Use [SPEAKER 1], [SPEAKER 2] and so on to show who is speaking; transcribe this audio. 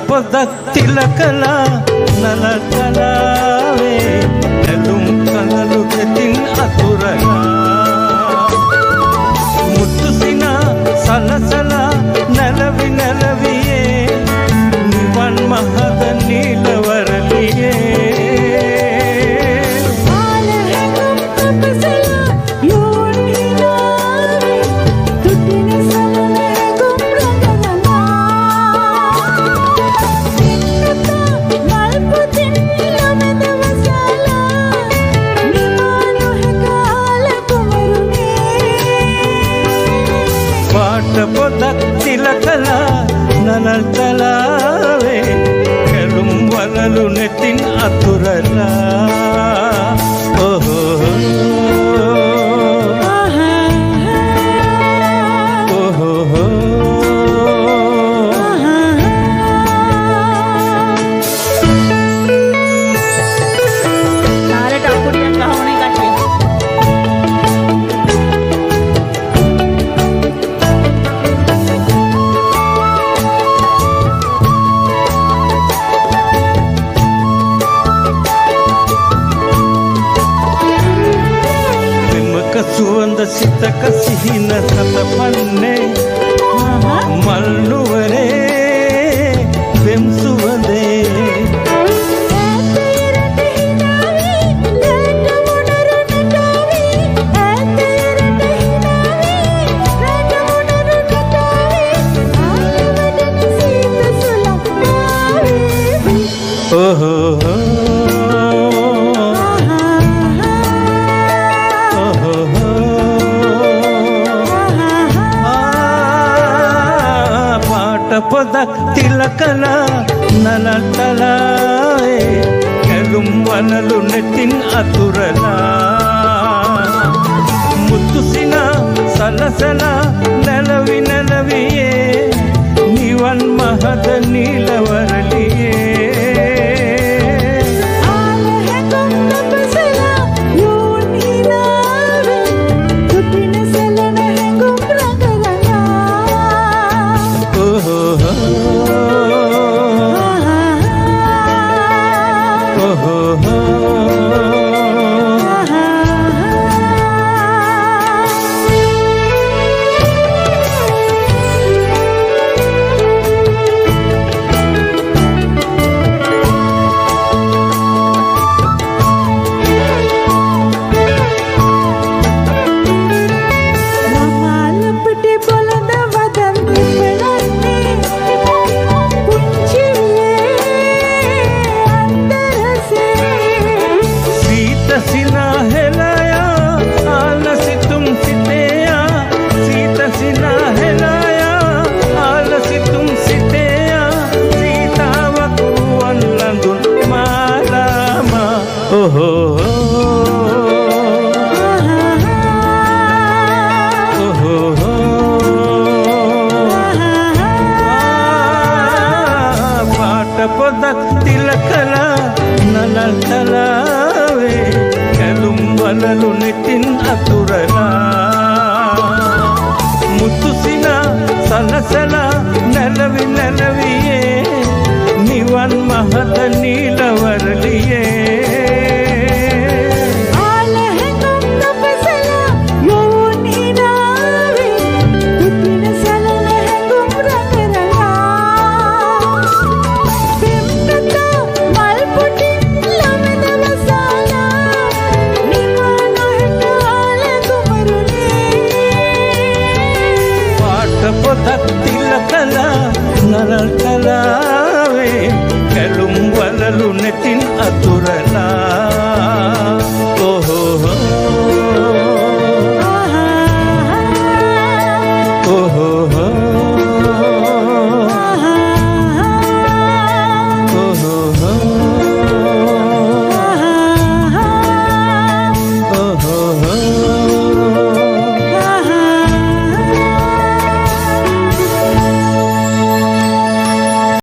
[SPEAKER 1] පොදක් තිලකලා නලකලාවේ ඇඳුම් කඳලු දෙතින් අතුරලා මුතුසිනා සලසලා නැලවි නැලවියේ නිවන් මහද නීලවරලියේ පොදක් තිලකලා නනල් තලාවේ කැලුම් වලලු නෙතින් අතුරලා සුවඳ සිතක සිහින සතපන්නේ මල් නුවරේ වෙම් සුවඳේ පොදක් තිලකලා නනල්තලාවේ කැලුම් වනලු නෙතින් අතුරලා මුතුසිනා සලසලා නැලවි නැලවියේ නිවන් මහද නීලවරලියේ පොදක් තිලකලා නනල් තලාවේ කැලුම් වලලු නෙතින් අතුරලා මුතුසිනා සලසලා නැලවි නැලවියේ නිවන් මහද නීලවරලියේ